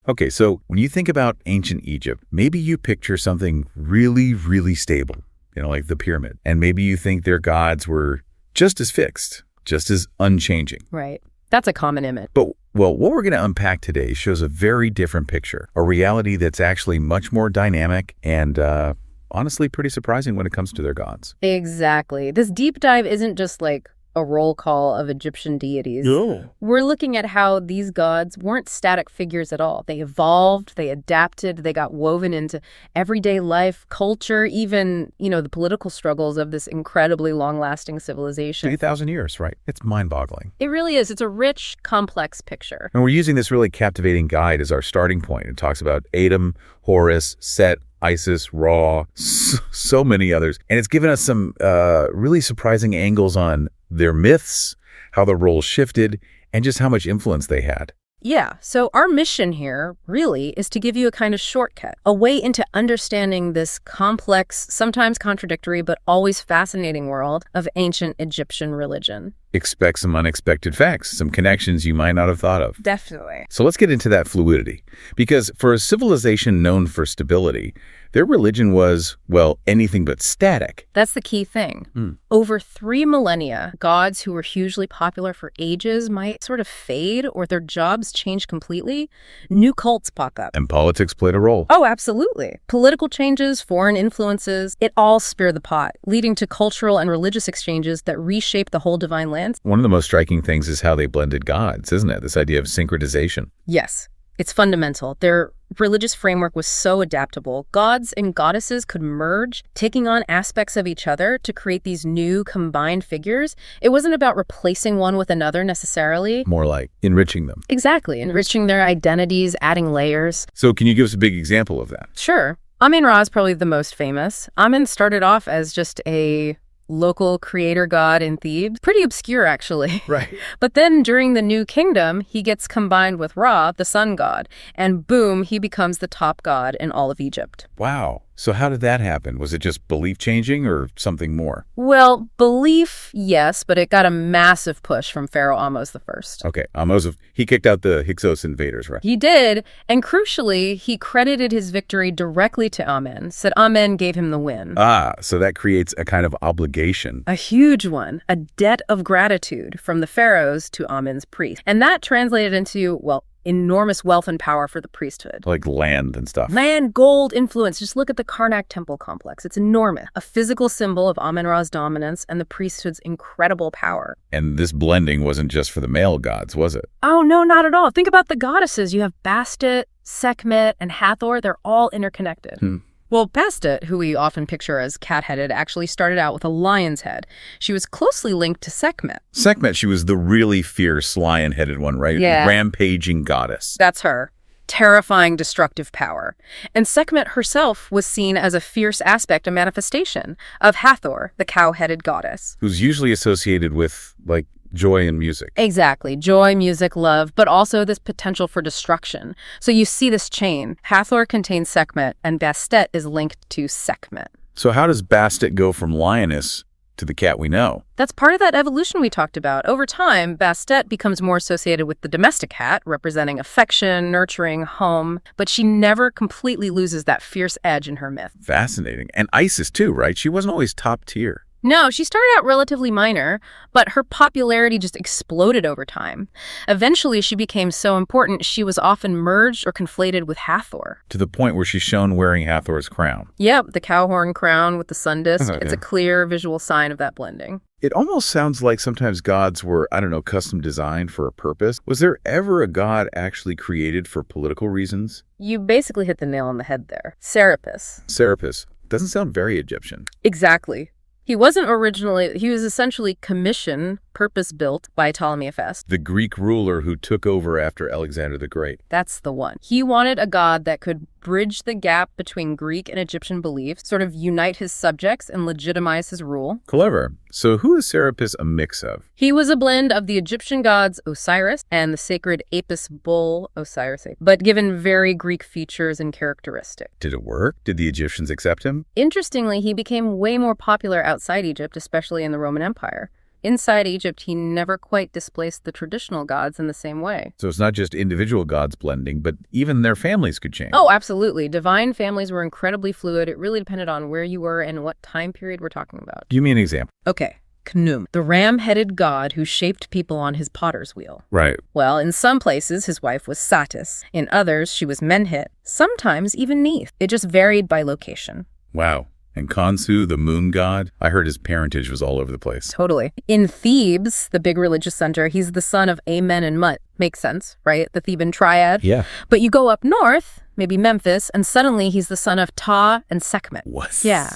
Okay, so when you think about ancient Egypt, maybe you picture something really, really stable, like the pyramid. And maybe you think their gods were just as fixed, just as unchanging. Right. That's a common image. But, well, what we're going to unpack today shows a very different picture, a reality that's actually much more dynamic and honestly pretty surprising when it comes to their gods. Exactly. This deep dive isn't just like a roll call of Egyptian deities. No. We're looking at how these gods weren't static figures at all. They evolved, they adapted, they got woven into everyday life, culture, even, the political struggles of this incredibly long-lasting civilization. 3,000 years, right? It's mind-boggling. It really is. It's a rich, complex picture. And we're using this really captivating guide as our starting point. It talks about Atum, Horus, Set, Isis, Ra, so many others. And it's given us some really surprising angles on their myths, how the roles shifted, and just how much influence they had. Yeah, so our mission here, really, is to give you a kind of shortcut, a way into understanding this complex, sometimes contradictory, but always fascinating world of ancient Egyptian religion. Expect some unexpected facts, some connections you might not have thought of. Definitely. So let's get into that fluidity. Because for a civilization known for stability, their religion was, well, anything but static. That's the key thing. Over 3 millennia, gods who were hugely popular for ages might sort of fade or their jobs change completely. New cults pop up. And politics played a role. Oh, absolutely. Political changes, foreign influences, it all stir the pot, leading to cultural and religious exchanges that reshape the whole divine landscape. One of the most striking things is how they blended gods, isn't it? This idea of synchronization. Yes, it's fundamental. Their religious framework was so adaptable. Gods and goddesses could merge, taking on aspects of each other to create these new combined figures. It wasn't about replacing one with another necessarily. More like enriching them. Exactly, enriching their identities, adding layers. So can you give us a big example of that? Sure. Amun Ra is probably the most famous. Amun started off as just a local creator god in Thebes. Pretty obscure, actually. Right. But then during the New Kingdom, he gets combined with Ra, the sun god, and boom, he becomes the top god in all of Egypt. Wow. So how did that happen? Was it just belief changing or something more? Well, belief, yes, but it got a massive push from Pharaoh Ahmose I. Okay, Ahmose, he kicked out the Hyksos invaders, right? He did, and crucially, he credited his victory directly to Amen, said Amen gave him the win. Ah, so that creates a kind of obligation. A huge one, a debt of gratitude from the pharaohs to Amen's priests. And that translated into, well, enormous wealth and power for the priesthood. Like land and stuff. Land, gold, influence. Just look at the Karnak temple complex. It's enormous. A physical symbol of Amun-Ra's dominance and the priesthood's incredible power. And this blending wasn't just for the male gods, was it? Oh, no, not at all. Think about the goddesses. You have Bastet, Sekhmet, and Hathor. They're all interconnected. Well, Bastet, who we often picture as cat-headed, actually started out with a lion's head. She was closely linked to Sekhmet. Sekhmet, she was the really fierce lion-headed one, right? Yeah. Rampaging goddess. That's her. Terrifying, destructive power. And Sekhmet herself was seen as a fierce aspect, a manifestation of Hathor, the cow-headed goddess. Who's usually associated with, like, joy and music. Exactly. Joy, music, love, but also this potential for destruction. So you see this chain. Hathor contains Sekhmet, and Bastet is linked to Sekhmet. So how does Bastet go from lioness to the cat we know? That's part of that evolution we talked about. Over time, Bastet becomes more associated with the domestic cat, representing affection, nurturing, home, but she never completely loses that fierce edge in her myth. Fascinating. And Isis too, right? She wasn't always top tier. No, she started out relatively minor, but her popularity just exploded over time. Eventually, she became so important, she was often merged or conflated with Hathor. To the point where she's shown wearing Hathor's crown. Yep, the cow horn crown with the sun disk. Okay. It's a clear visual sign of that blending. It almost sounds like sometimes gods were, custom designed for a purpose. Was there ever a god actually created for political reasons? You basically hit the nail on the head there. Serapis. Serapis. Doesn't sound very Egyptian. Exactly. He was essentially commissioned, purpose-built by Ptolemy of Ephesus. The Greek ruler who took over after Alexander the Great. That's the one. He wanted a god that could bridge the gap between Greek and Egyptian beliefs, sort of unite his subjects and legitimize his rule. Clever. So who is Serapis a mix of? He was a blend of the Egyptian gods Osiris and the sacred Apis bull Osiris, but given very Greek features and characteristics. Did it work? Did the Egyptians accept him? Interestingly, he became way more popular outside Egypt, especially in the Roman Empire. inside Egypt, he never quite displaced the traditional gods in the same way. So it's not just individual gods blending, but even their families could change. Oh, absolutely. Divine families were incredibly fluid. It really depended on where you were and what time period we're talking about. Give me an example. Okay. Khnum, the ram-headed god who shaped people on his potter's wheel. Right. Well, in some places, his wife was Satis. In others, she was Menhit. Sometimes even Neith. It just varied by location. Wow. And Khonsu, the moon god, I heard his parentage was all over the place. Totally. In Thebes, the big religious center, he's the son of Amen and Mut. Makes sense, right? The Theban triad. Yeah. But you go up north, maybe Memphis, and suddenly he's the son of Ta and Sekhmet. What? Yeah.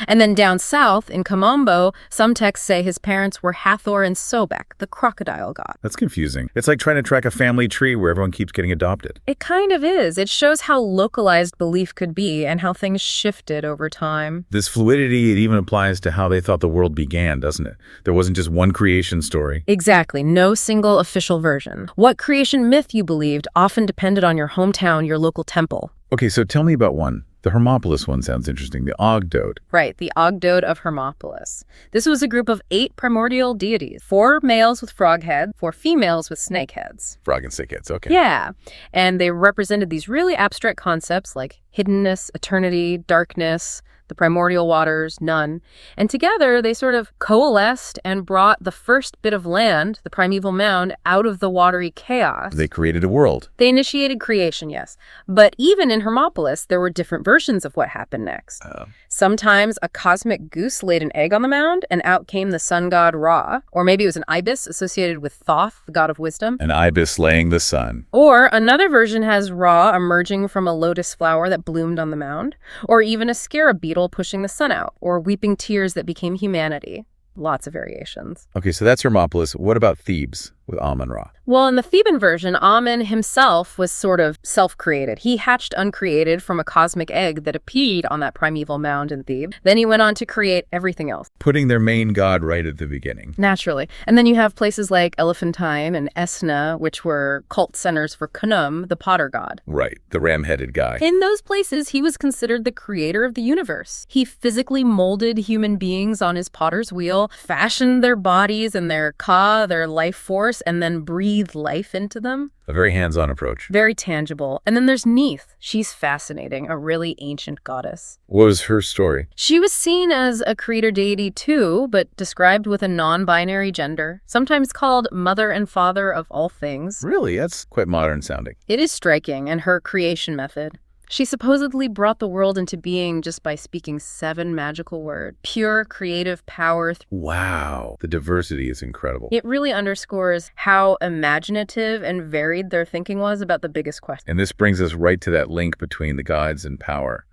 And then down south, in Kamombo, some texts say his parents were Hathor and Sobek, the crocodile god. That's confusing. It's like trying to track a family tree where everyone keeps getting adopted. It kind of is. It shows how localized belief could be and how things shifted over time. This fluidity, it even applies to how they thought the world began, doesn't it? There wasn't just one creation story. Exactly. No single official version. What creation myth you believed often depended on your hometown, your local temple. Okay, so tell me about one. The Hermopolis one sounds interesting. The Ogdoad. Right, the Ogdoad of Hermopolis. This was a group of 8 primordial deities. 4 males with frog heads, 4 females with snake heads. Frog and snake heads, okay. Yeah, and they represented these really abstract concepts like hiddenness, eternity, darkness, the primordial waters, none. And together, they sort of coalesced and brought the first bit of land, the primeval mound, out of the watery chaos. They created a world. They initiated creation, yes. But even in Hermopolis, there were different versions of what happened next. Sometimes a cosmic goose laid an egg on the mound, and out came the sun god Ra. Or maybe it was an ibis associated with Thoth, the god of wisdom. An ibis laying the sun. Or another version has Ra emerging from a lotus flower that bloomed on the mound. Or even a scarab beetle pushing the sun out, or weeping tears that became humanity. Lots of variations. Okay, so that's Hermopolis. What about Thebes with Amun-Ra? Well, in the Theban version, Amun himself was sort of self-created. He hatched uncreated from a cosmic egg that appeared on that primeval mound in Thebes. Then he went on to create everything else. Putting their main god right at the beginning. Naturally. And then you have places like Elephantine and Esna, which were cult centers for Khnum, the potter god. Right, the ram-headed guy. In those places, he was considered the creator of the universe. He physically molded human beings on his potter's wheel, fashioned their bodies and their ka, their life force, and then breathed life into them. A very hands-on approach. Very tangible. And then there's Neith. She's fascinating, a really ancient goddess. What was her story? She was seen as a creator deity too, but described with a non-binary gender, sometimes called mother and father of all things. Really? That's quite modern sounding. It is striking, and her creation method. She supposedly brought the world into being just by speaking 7 magical words. Pure creative power. Wow. The diversity is incredible. It really underscores how imaginative and varied their thinking was about the biggest question. And this brings us right to that link between the gods and power.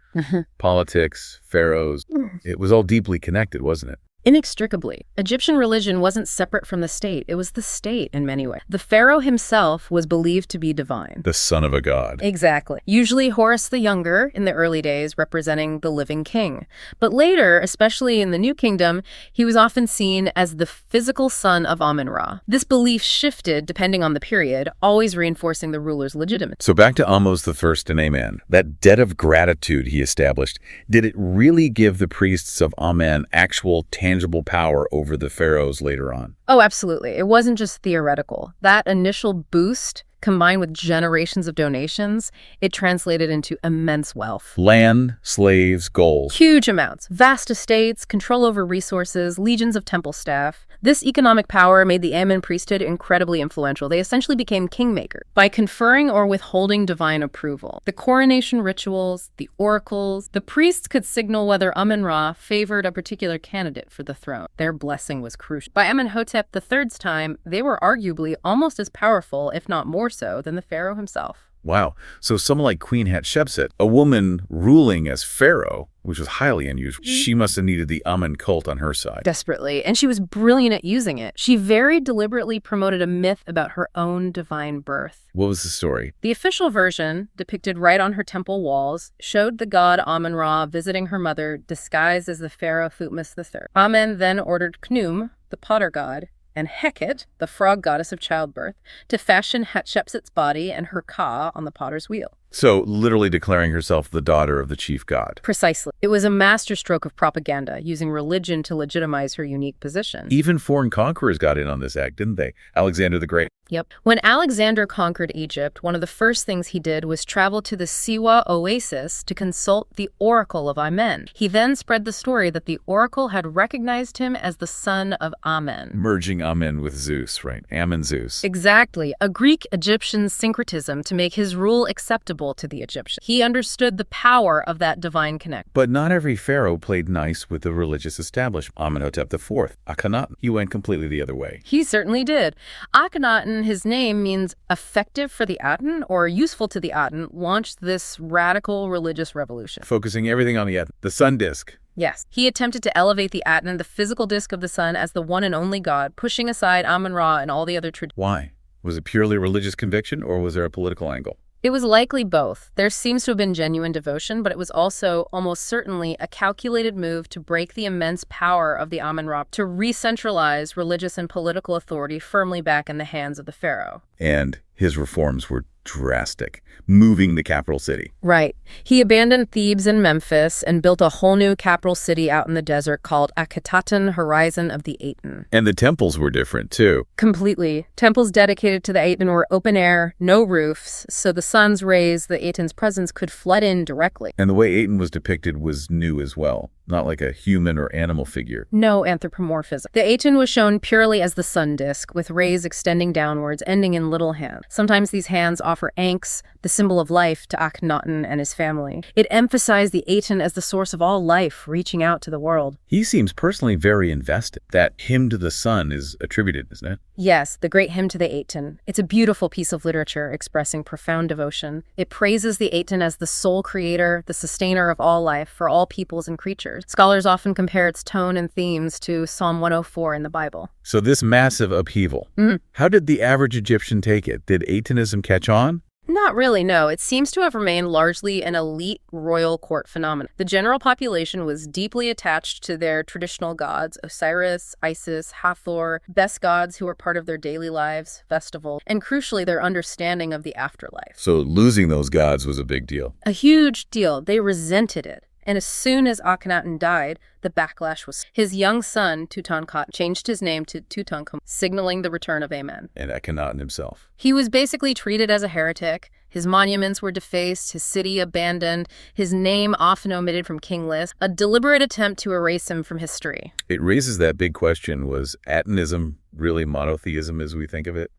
Politics, pharaohs. It was all deeply connected, wasn't it? Inextricably. Egyptian religion wasn't separate from the state. It was the state in many ways. The pharaoh himself was believed to be divine. The son of a god. Exactly. Usually Horus the Younger in the early days representing the living king. But later, especially in the New Kingdom, he was often seen as the physical son of Amun-Ra. This belief shifted depending on the period, always reinforcing the ruler's legitimacy. So back to Ahmose I and Amen. That debt of gratitude he established, did it really give the priests of Amen actual tangible power over the pharaohs later on? Oh, absolutely. It wasn't just theoretical. That initial boost, combined with generations of donations, it translated into immense wealth. Land, slaves, gold. Huge amounts. Vast estates, control over resources, legions of temple staff. This economic power made the Amun priesthood incredibly influential. They essentially became kingmakers by conferring or withholding divine approval. The coronation rituals, the oracles, the priests could signal whether Amun-Ra favored a particular candidate for the throne. Their blessing was crucial. By Amenhotep III's time, they were arguably almost as powerful, if not more so, than the pharaoh himself. Wow. So someone like Queen Hatshepsut, a woman ruling as pharaoh, which was highly unusual, she must have needed the Amun cult on her side. Desperately. And she was brilliant at using it. She very deliberately promoted a myth about her own divine birth. What was the story? The official version, depicted right on her temple walls, showed the god Amun-Ra visiting her mother disguised as the pharaoh Thutmose III. Amen then ordered Khnum, the potter god, and Heket, the frog goddess of childbirth, to fashion Hatshepsut's body and her ka on the potter's wheel. So literally declaring herself the daughter of the chief god. Precisely. It was a masterstroke of propaganda, using religion to legitimize her unique position. Even foreign conquerors got in on this act, didn't they? Alexander the Great. Yep. When Alexander conquered Egypt, one of the first things he did was travel to the Siwa oasis to consult the oracle of Amen. He then spread the story that the oracle had recognized him as the son of Amen. Merging Amen with Zeus, right? Ammon Zeus. Exactly. A Greek-Egyptian syncretism to make his rule acceptable to the Egyptians. He understood the power of that divine connection. But not every pharaoh played nice with the religious establishment. Amenhotep IV, Akhenaten, he went completely the other way. He certainly did. Akhenaten, his name means effective for the Aten or useful to the Aten, launched this radical religious revolution. Focusing everything on the sun disk. Yes. He attempted to elevate the Aten, the physical disk of the sun, as the one and only god, pushing aside Amun-Ra and all the other traditions. Why? Was it purely religious conviction, or was there a political angle? It was likely both. There seems to have been genuine devotion, but it was also almost certainly a calculated move to break the immense power of the Amun-Ra, to re-centralize religious and political authority firmly back in the hands of the pharaoh. And his reforms were drastic, moving the capital city. Right. He abandoned Thebes and Memphis and built a whole new capital city out in the desert called Akhenaten, Horizon of the Aten. And the temples were different, too. Completely. Temples dedicated to the Aten were open air, no roofs, so the sun's rays, the Aten's presence, could flood in directly. And the way Aten was depicted was new as well, not like a human or animal figure. No anthropomorphism. The Aten was shown purely as the sun disk, with rays extending downwards, ending in little hands. Sometimes these hands offer Ankhs, the symbol of life, to Akhenaten and his family. It emphasized the Aten as the source of all life, reaching out to the world. He seems personally very invested. That hymn to the sun is attributed, isn't it? Yes, the great hymn to the Aten. It's a beautiful piece of literature expressing profound devotion. It praises the Aten as the sole creator, the sustainer of all life for all peoples and creatures. Scholars often compare its tone and themes to Psalm 104 in the Bible. So this massive upheaval, how did the average Egyptian take it? Did Atenism catch on? Not really, no. It seems to have remained largely an elite royal court phenomenon. The general population was deeply attached to their traditional gods, Osiris, Isis, Hathor, best gods who were part of their daily lives, festival, and crucially, their understanding of the afterlife. So losing those gods was a big deal. A huge deal. They resented it. And as soon as Akhenaten died, the backlash was his young son, Tutankhaten, changed his name to Tutankhamun, signaling the return of Amen. And Akhenaten himself. He was basically treated as a heretic. His monuments were defaced, his city abandoned, his name often omitted from king lists, a deliberate attempt to erase him from history. It raises that big question, was Atenism really monotheism as we think of it?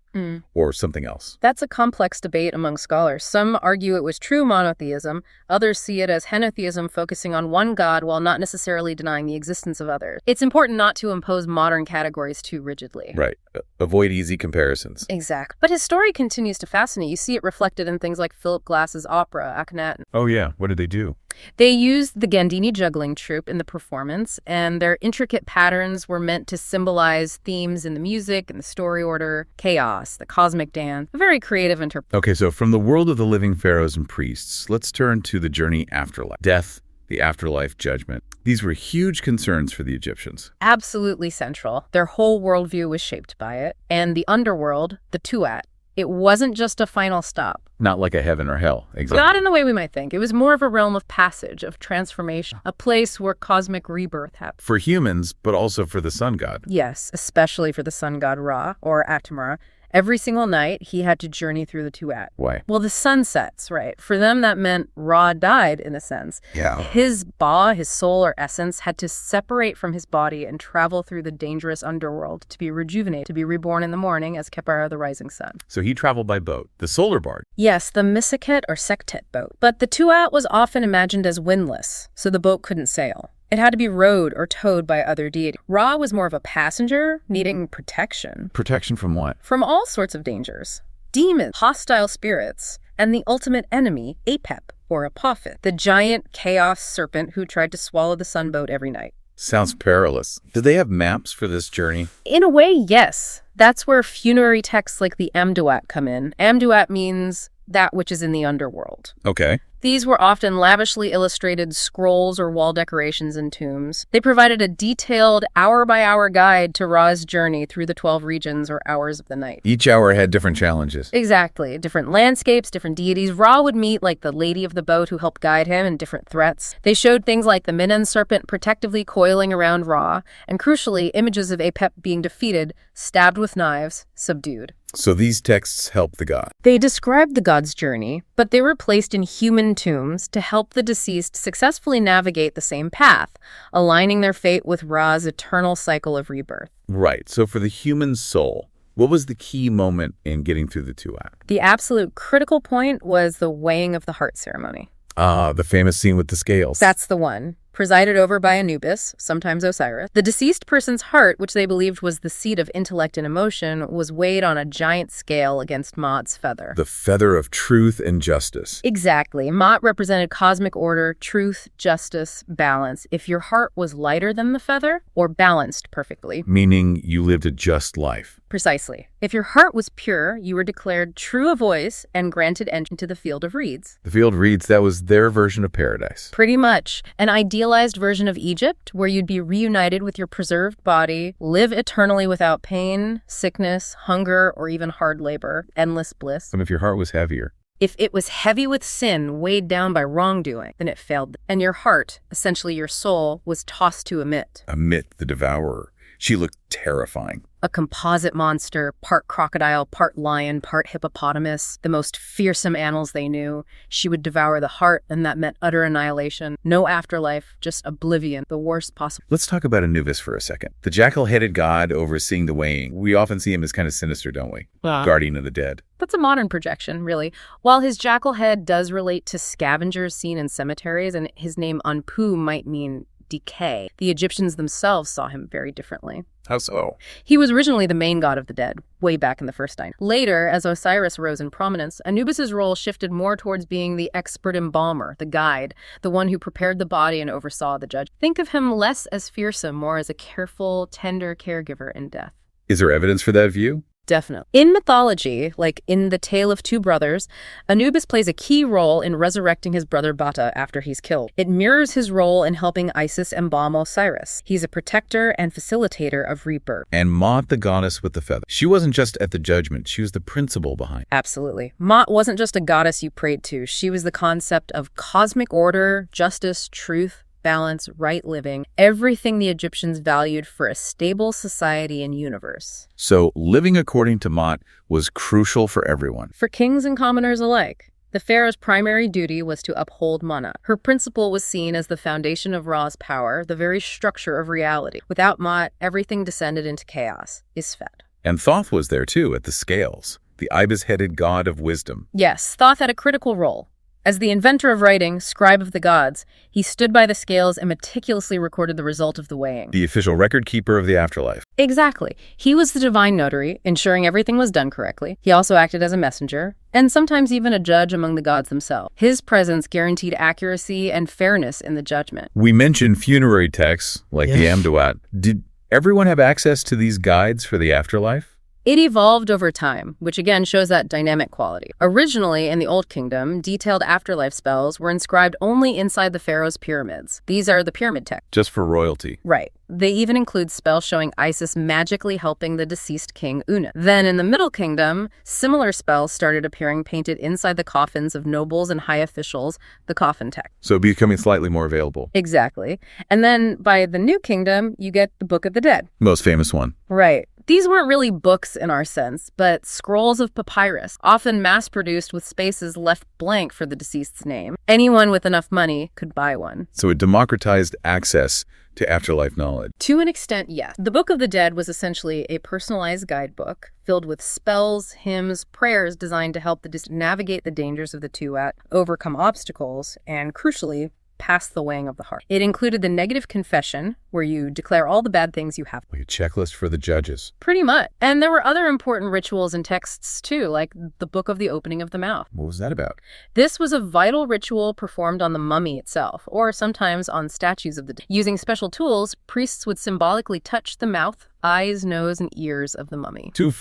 Or something else? That's a complex debate among scholars. Some argue it was true monotheism. Others see it as henotheism, focusing on one god while not necessarily denying the existence of others. It's important not to impose modern categories too rigidly. Right. Avoid easy comparisons. Exactly. But his story continues to fascinate. You see it reflected in things like Philip Glass's opera, Akhenaten. Oh, yeah. What did they do? They used the Gandini juggling troupe in the performance, and their intricate patterns were meant to symbolize themes in the music and the story order, chaos, the cosmic dance, a very creative interpretation. Okay, so from the world of the living pharaohs and priests, let's turn to the journey afterlife. Death, the afterlife, judgment. These were huge concerns for the Egyptians. Absolutely central. Their whole worldview was shaped by it. And the underworld, the Tuat, it wasn't just a final stop. Not like a heaven or hell, exactly. Not in the way we might think. It was more of a realm of passage, of transformation, a place where cosmic rebirth happened. For humans, but also for the sun god. Yes, especially for the sun god Ra, or Amun-Ra. Every single night, he had to journey through the Tuat. Why? Well, the sun sets, right? For them, that meant Ra died, in a sense. Yeah. His Ba, his soul or essence, had to separate from his body and travel through the dangerous underworld to be rejuvenated, to be reborn in the morning as Khepera, the rising sun. So he traveled by boat, the solar barge. Yes, the Mythology or Sektet boat. But the Tuat was often imagined as windless, so the boat couldn't sail. It had to be rowed or towed by other deities. Ra was more of a passenger, needing protection. Protection from what? From all sorts of dangers. Demons, hostile spirits, and the ultimate enemy, Apep, or Apophis, the giant chaos serpent who tried to swallow the sunboat every night. Sounds perilous. Did they have maps for this journey? In a way, yes. That's where funerary texts like the Amduat come in. Amduat means that which is in the underworld. Okay. These were often lavishly illustrated scrolls or wall decorations in tombs. They provided a detailed hour-by-hour guide to Ra's journey through the 12 regions or hours of the night. Each hour had different challenges. Exactly. Different landscapes, different deities. Ra would meet like the lady of the boat who helped guide him and different threats. They showed things like the Minan serpent protectively coiling around Ra, and crucially, images of Apep being defeated, stabbed with knives, subdued. So these texts help the god. They described the god's journey, but they were placed in human tombs to help the deceased successfully navigate the same path, aligning their fate with Ra's eternal cycle of rebirth. Right. So for the human soul, what was the key moment in getting through the Tuat? The absolute critical point was the weighing of the heart ceremony. Ah, the famous scene with the scales. That's the one. Presided over by Anubis, sometimes Osiris. The deceased person's heart, which they believed was the seat of intellect and emotion, was weighed on a giant scale against Ma'at's feather. The feather of truth and justice. Exactly. Ma'at represented cosmic order, truth, justice, balance. If your heart was lighter than the feather, or balanced perfectly. Meaning you lived a just life. Precisely. If your heart was pure, you were declared true of voice and granted entry to the field of reeds. The field reeds, that was their version of paradise. Pretty much. An idealized version of Egypt where you'd be reunited with your preserved body, live eternally without pain, sickness, hunger, or even hard labor. Endless bliss. And if your heart was heavier. If it was heavy with sin, weighed down by wrongdoing, then it failed. And your heart, essentially your soul, was tossed to Ammit. Ammit, the devourer. She looked terrifying. A composite monster, part crocodile, part lion, part hippopotamus, the most fearsome animals they knew. She would devour the heart, and that meant utter annihilation. No afterlife, just oblivion, the worst possible. Let's talk about Anubis for a second. The jackal-headed god overseeing the weighing. We often see him as kind of sinister, don't we? Guardian of the dead. That's a modern projection, really. While his jackal head does relate to scavengers seen in cemeteries, and his name Anpu might mean decay, the Egyptians themselves saw him very differently. How so? He was originally the main god of the dead, way back in the first dynasty. Later, as Osiris rose in prominence, Anubis's role shifted more towards being the expert embalmer, the guide, the one who prepared the body and oversaw the judge. Think of him less as fearsome, more as a careful, tender caregiver in death. Is there evidence for that view? Definitely. In mythology, like in The Tale of Two Brothers, Anubis plays a key role in resurrecting his brother Bata after he's killed. It mirrors his role in helping Isis embalm Osiris. He's a protector and facilitator of rebirth. And Ma'at, the goddess with the feather. She wasn't just at the judgment, she was the principle behind. Absolutely. Ma'at wasn't just a goddess you prayed to. She was the concept of cosmic order, justice, truth, balance, right living, everything the Egyptians valued for a stable society and universe. So living according to Ma'at was crucial for everyone. For kings and commoners alike. The pharaoh's primary duty was to uphold Mana. Her principle was seen as the foundation of Ra's power, the very structure of reality. Without Ma'at, everything descended into chaos. Isfet. And Thoth was there too, at the scales, the ibis-headed god of wisdom. Yes, Thoth had a critical role. As the inventor of writing, scribe of the gods, he stood by the scales and meticulously recorded the result of the weighing. The official record keeper of the afterlife. Exactly. He was the divine notary, ensuring everything was done correctly. He also acted as a messenger, and sometimes even a judge among the gods themselves. His presence guaranteed accuracy and fairness in the judgment. We mentioned funerary texts, like the Amduat. Did everyone have access to these guides for the afterlife? It evolved over time, which again shows that dynamic quality. Originally, in the Old Kingdom, detailed afterlife spells were inscribed only inside the pharaoh's pyramids. These are the pyramid texts. Just for royalty. Right. They even include spells showing Isis magically helping the deceased king Una. Then in the Middle Kingdom, similar spells started appearing painted inside the coffins of nobles and high officials, the coffin text. So becoming slightly more available. Exactly. And then by the New Kingdom, you get the Book of the Dead. Most famous one. Right. These weren't really books in our sense, but scrolls of papyrus, often mass-produced with spaces left blank for the deceased's name. Anyone with enough money could buy one. So it democratized access to afterlife knowledge. To an extent, yes. The Book of the Dead was essentially a personalized guidebook filled with spells, hymns, prayers designed to help the deceased navigate the dangers of the Tuat, overcome obstacles, and crucially, past the weighing of the heart. It included the negative confession, where you declare all the bad things you have. Like a checklist for the judges. Pretty much. And there were other important rituals and texts, too, like the Book of the Opening of the Mouth. What was that about? This was a vital ritual performed on the mummy itself, or sometimes on statues of the dead. Using special tools, priests would symbolically touch the mouth, eyes, nose, and ears of the mummy. To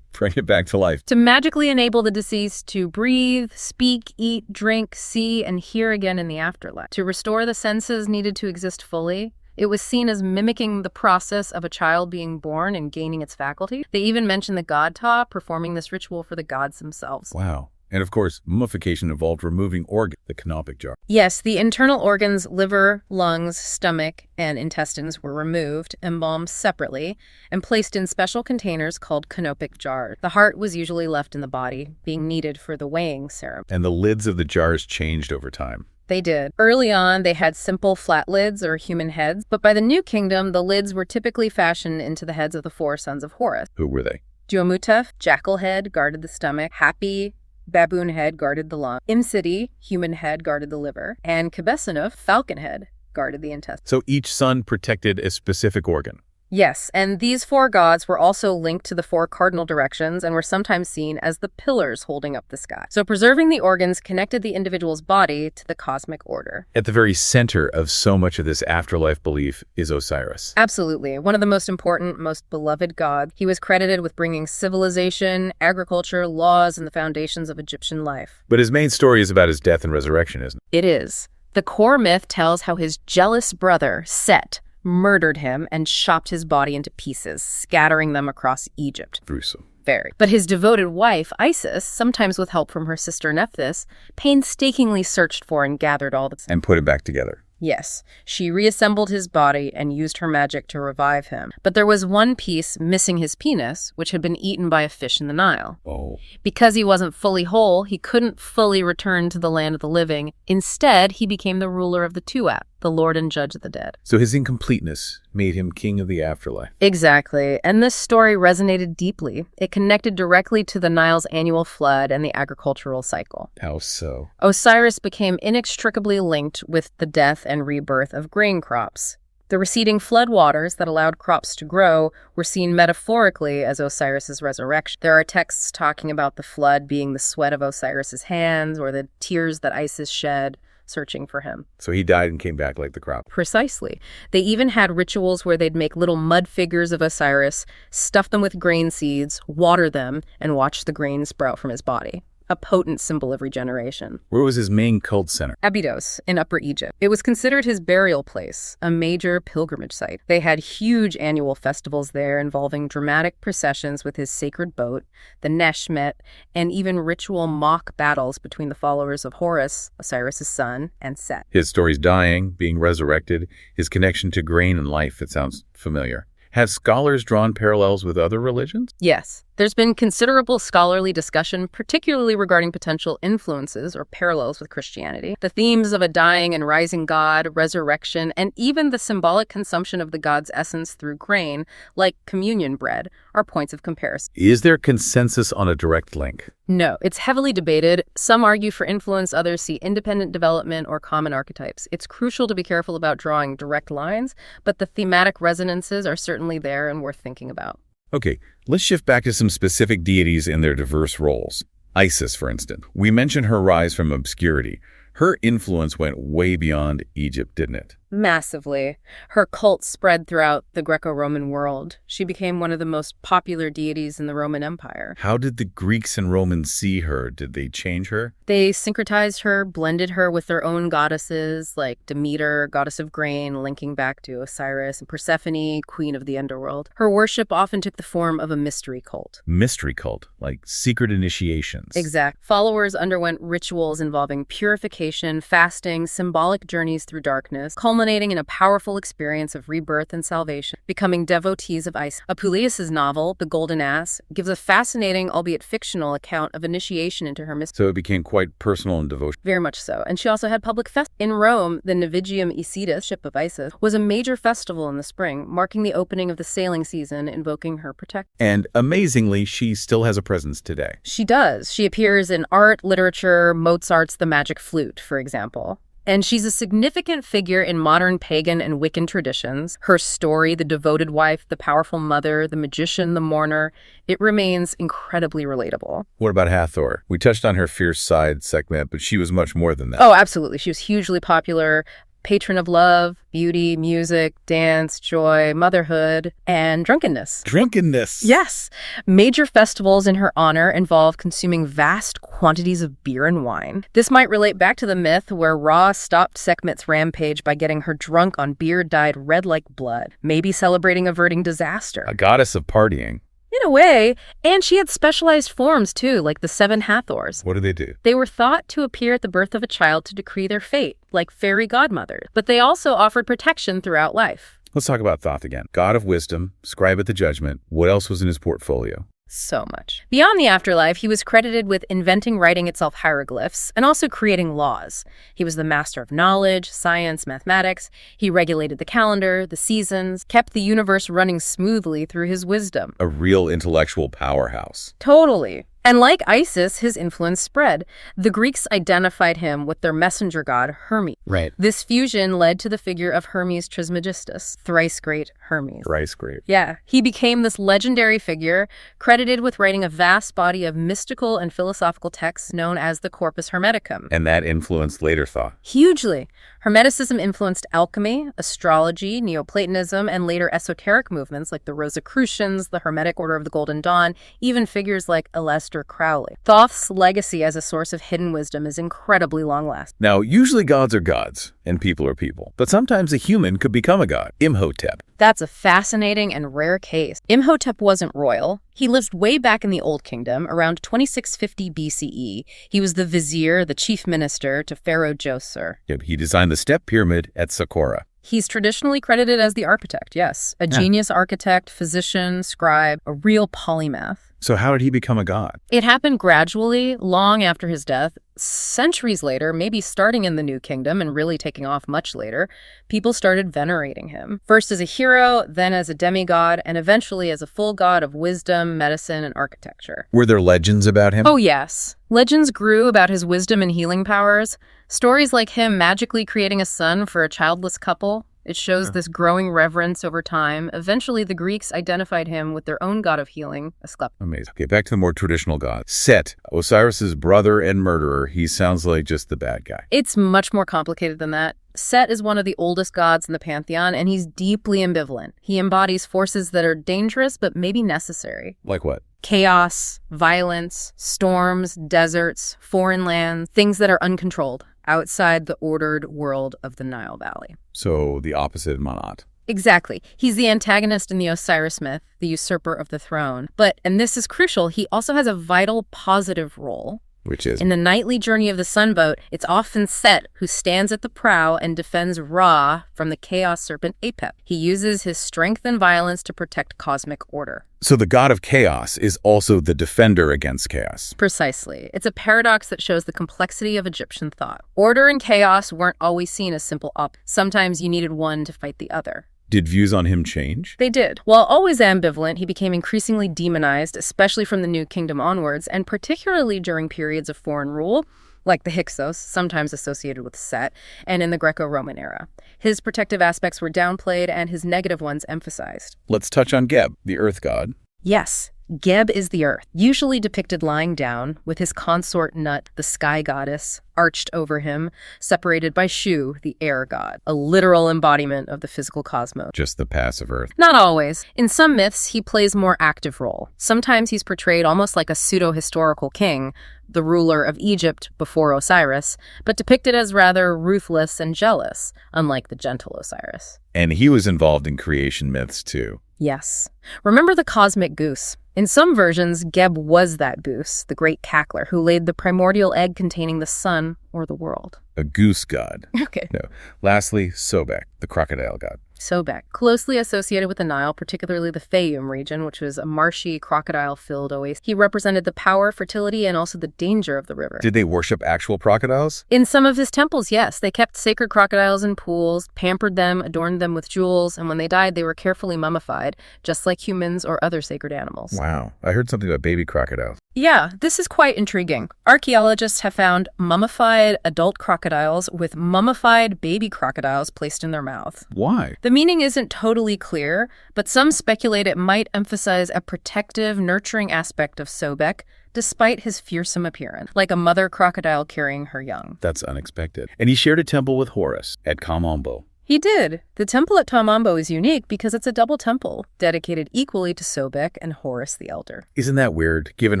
bring it back to life. To magically enable the deceased to breathe, speak, eat, drink, see, and hear again in the afterlife. To restore the senses needed to exist fully. It was seen as mimicking the process of a child being born and gaining its faculty. They even mentioned the god Ta performing this ritual for the gods themselves. Wow. And of course, mummification involved removing organs, the canopic jar. Yes, the internal organs, liver, lungs, stomach, and intestines were removed, embalmed separately, and placed in special containers called canopic jars. The heart was usually left in the body, being needed for the weighing ceremony. And the lids of the jars changed over time. They did. Early on, they had simple flat lids or human heads, but by the New Kingdom, the lids were typically fashioned into the heads of the four sons of Horus. Who were they? Duamutef, jackal head, guarded the stomach. Hapi, baboon head, guarded the lung. Imsidi, human head, guarded the liver. And Kebesenuf, falcon head, guarded the intestine. So each son protected a specific organ. Yes, and these four gods were also linked to the four cardinal directions and were sometimes seen as the pillars holding up the sky. So preserving the organs connected the individual's body to the cosmic order. At the very center of so much of this afterlife belief is Osiris. Absolutely. One of the most important, most beloved gods. He was credited with bringing civilization, agriculture, laws, and the foundations of Egyptian life. But his main story is about his death and resurrection, isn't it? It is. The core myth tells how his jealous brother, Set, murdered him and chopped his body into pieces, scattering them across Egypt. Gruesome. Very. But his devoted wife, Isis, sometimes with help from her sister Nephthys, painstakingly searched for and gathered all the... And put it back together. Yes, she reassembled his body and used her magic to revive him. But there was one piece missing his penis, which had been eaten by a fish in the Nile. Oh. Because he wasn't fully whole, he couldn't fully return to the land of the living. Instead, he became the ruler of the Tuat, the lord and judge of the dead. So his incompleteness made him king of the afterlife. Exactly. And this story resonated deeply. It connected directly to the Nile's annual flood and the agricultural cycle. How so? Osiris became inextricably linked with the death and rebirth of grain crops. The receding flood waters that allowed crops to grow were seen metaphorically as Osiris's resurrection. There are texts talking about the flood being the sweat of Osiris's hands or the tears that Isis shed, searching for him. So he died and came back like the crop. Precisely. They even had rituals where they'd make little mud figures of Osiris, stuff them with grain seeds, water them, and watch the grain sprout from his body. A potent symbol of regeneration. Where was his main cult center? Abydos, in Upper Egypt. It was considered his burial place, a major pilgrimage site. They had huge annual festivals there involving dramatic processions with his sacred boat, the Neshmet, and even ritual mock battles between the followers of Horus, Osiris' son, and Set. His story's dying, being resurrected, his connection to grain and life, it sounds familiar. Have scholars drawn parallels with other religions? Yes. There's been considerable scholarly discussion, particularly regarding potential influences or parallels with Christianity. The themes of a dying and rising God, resurrection, and even the symbolic consumption of the god's essence through grain, like communion bread, are points of comparison. Is there consensus on a direct link? No, it's heavily debated. Some argue for influence, others see independent development or common archetypes. It's crucial to be careful about drawing direct lines, but the thematic resonances are certainly there and worth thinking about. Okay, let's shift back to some specific deities and their diverse roles. Isis, for instance. We mentioned her rise from obscurity. Her influence went way beyond Egypt, didn't it? Massively. Her cult spread throughout the Greco-Roman world. She became one of the most popular deities in the Roman Empire. How did the Greeks and Romans see her? Did they change her? They syncretized her, blended her with their own goddesses, like Demeter, goddess of grain, linking back to Osiris, and Persephone, queen of the underworld. Her worship often took the form of a mystery cult. Mystery cult, like secret initiations. Exact. Followers underwent rituals involving purification, fasting, symbolic journeys through darkness, culminating in a powerful experience of rebirth and salvation, becoming devotees of Isis. Apuleius' novel, The Golden Ass, gives a fascinating, albeit fictional, account of initiation into her mystery. So it became quite personal and devotional. Very much so. And she also had public festivals. In Rome, the Navigium Isidis, ship of Isis, was a major festival in the spring, marking the opening of the sailing season, invoking her protection. And amazingly, she still has a presence today. She does. She appears in art, literature, Mozart's The Magic Flute, for example. And she's a significant figure in modern pagan and Wiccan traditions. Her story, the devoted wife, the powerful mother, the magician, the mourner, it remains incredibly relatable. What about Hathor? We touched on her fierce side, Sekhmet, but she was much more than that. Oh, absolutely. She was hugely popular. patron of love, beauty, music, dance, joy, motherhood, and drunkenness. Drunkenness. Yes. Major festivals in her honor involve consuming vast quantities of beer and wine. This might relate back to the myth where Ra stopped Sekhmet's rampage by getting her drunk on beer dyed red like blood, maybe celebrating averting disaster. A goddess of partying. In a way, and she had specialized forms too, like the 7 Hathors. What do they do? They were thought to appear at the birth of a child to decree their fate, like fairy godmothers, but they also offered protection throughout life. Let's talk about Thoth again. God of wisdom, scribe at the judgment. What else was in his portfolio? So much. Beyond the afterlife, he was credited with inventing writing itself hieroglyphs and also creating laws. He was the master of knowledge, science, mathematics. He regulated the calendar, the seasons, kept the universe running smoothly through his wisdom. A real intellectual powerhouse. Totally. And like Isis, his influence spread. The Greeks identified him with their messenger god, Hermes. Right. This fusion led to the figure of Hermes Trismegistus, thrice great Hermes. Thrice great. Yeah, he became this legendary figure, credited with writing a vast body of mystical and philosophical texts known as the Corpus Hermeticum. And that influenced later thought. Hugely. Hermeticism influenced alchemy, astrology, Neoplatonism, and later esoteric movements like the Rosicrucians, the Hermetic Order of the Golden Dawn, even figures like Aleister Crowley. Thoth's legacy as a source of hidden wisdom is incredibly long-lasting. Now, usually gods are gods, and people are people. But sometimes a human could become a god. Imhotep. That's a fascinating and rare case. Imhotep wasn't royal. He lived way back in the Old Kingdom, around 2650 BCE. He was the vizier, the chief minister to Pharaoh Djoser. He designed the step pyramid at Saqqara. He's traditionally credited as the architect, yes. A genius architect, physician, scribe, a real polymath. So how did he become a god? It happened gradually, long after his death. Centuries later, maybe starting in the New Kingdom and really taking off much later, people started venerating him. First as a hero, then as a demigod, and eventually as a full god of wisdom, medicine, and architecture. Were there legends about him? Oh, yes. Legends grew about his wisdom and healing powers. Stories like him magically creating a son for a childless couple. It shows this growing reverence over time. Eventually, the Greeks identified him with their own god of healing, Asclepius. Amazing. Okay, back to the more traditional gods. Set, Osiris's brother and murderer. He sounds like just the bad guy. It's much more complicated than that. Set is one of the oldest gods in the pantheon, and he's deeply ambivalent. He embodies forces that are dangerous, but maybe necessary. Like what? Chaos, violence, storms, deserts, foreign lands, things that are uncontrolled, outside the ordered world of the Nile Valley. So the opposite of Manat. Exactly. He's the antagonist in the Osiris myth, the usurper of the throne. But, and this is crucial, he also has a vital positive role. Which is? In the nightly journey of the sunboat, it's often Set who stands at the prow and defends Ra from the chaos serpent Apep. He uses his strength and violence to protect cosmic order. So the god of chaos is also the defender against chaos. Precisely. It's a paradox that shows the complexity of Egyptian thought. Order and chaos weren't always seen as simple opposites. Sometimes you needed one to fight the other. Did views on him change? They did. While always ambivalent, he became increasingly demonized, especially from the New Kingdom onwards, and particularly during periods of foreign rule, like the Hyksos, sometimes associated with Set, and in the Greco-Roman era. His protective aspects were downplayed and his negative ones emphasized. Let's touch on Geb, the earth god. Yes. Geb is the earth, usually depicted lying down, with his consort Nut, the sky goddess, arched over him, separated by Shu, the air god, a literal embodiment of the physical cosmos. Just the passive earth. Not always. In some myths, he plays a more active role. Sometimes he's portrayed almost like a pseudo-historical king, the ruler of Egypt before Osiris, but depicted as rather ruthless and jealous, unlike the gentle Osiris. And he was involved in creation myths too. Yes. Remember the cosmic goose? In some versions, Geb was that goose, the great cackler, who laid the primordial egg containing the sun or the world. A goose god. Okay. No. Lastly, Sobek, the crocodile god. Sobek, closely associated with the Nile, particularly the Fayum region, which was a marshy, crocodile-filled oasis. He represented the power, fertility, and also the danger of the river. Did they worship actual crocodiles? In some of his temples, yes. They kept sacred crocodiles in pools, pampered them, adorned them with jewels, and when they died, they were carefully mummified, just like humans or other sacred animals. Wow. I heard something about baby crocodiles. Yeah, this is quite intriguing. Archaeologists have found mummified adult crocodiles with mummified baby crocodiles placed in their mouth. Why? The meaning isn't totally clear, but some speculate it might emphasize a protective, nurturing aspect of Sobek, despite his fearsome appearance, like a mother crocodile carrying her young. That's unexpected. And he shared a temple with Horus at Kamambo. He did. The temple at Tamambo is unique because it's a double temple, dedicated equally to Sobek and Horus the Elder. Isn't that weird, given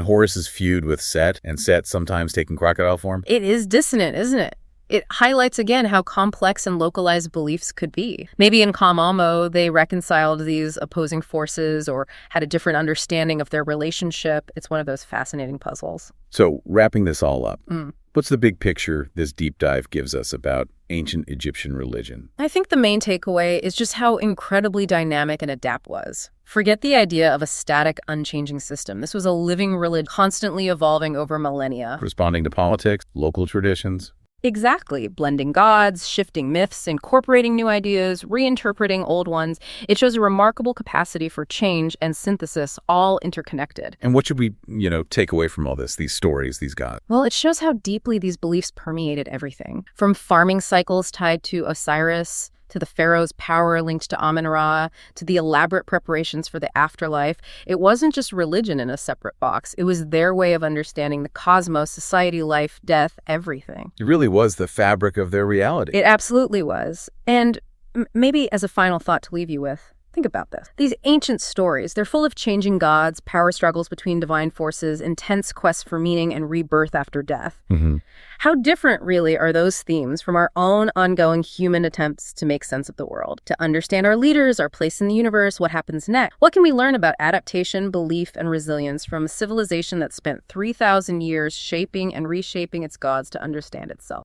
Horus's feud with Set, and Set sometimes taking crocodile form? It is dissonant, isn't it? It highlights again how complex and localized beliefs could be. Maybe in Kamambo, they reconciled these opposing forces or had a different understanding of their relationship. It's one of those fascinating puzzles. So, wrapping this all up, what's the big picture this deep dive gives us about ancient Egyptian religion? I think the main takeaway is just how incredibly dynamic and adept was. Forget the idea of a static, unchanging system. This was a living religion, constantly evolving over millennia. Responding to politics, local traditions. Exactly. Blending gods, shifting myths, incorporating new ideas, reinterpreting old ones. It shows a remarkable capacity for change and synthesis, all interconnected. And what should we, take away from all this, these stories, these gods? Well, it shows how deeply these beliefs permeated everything. From farming cycles tied to Osiris, to the Pharaohs' power linked to Amun-Ra, to the elaborate preparations for the afterlife. It wasn't just religion in a separate box. It was their way of understanding the cosmos, society, life, death, everything. It really was the fabric of their reality. It absolutely was. And maybe as a final thought to leave you with, think about this. These ancient stories, they're full of changing gods, power struggles between divine forces, intense quests for meaning and rebirth after death. How different, really, are those themes from our own ongoing human attempts to make sense of the world, to understand our leaders, our place in the universe, what happens next? What can we learn about adaptation, belief, and resilience from a civilization that spent 3,000 years shaping and reshaping its gods to understand itself?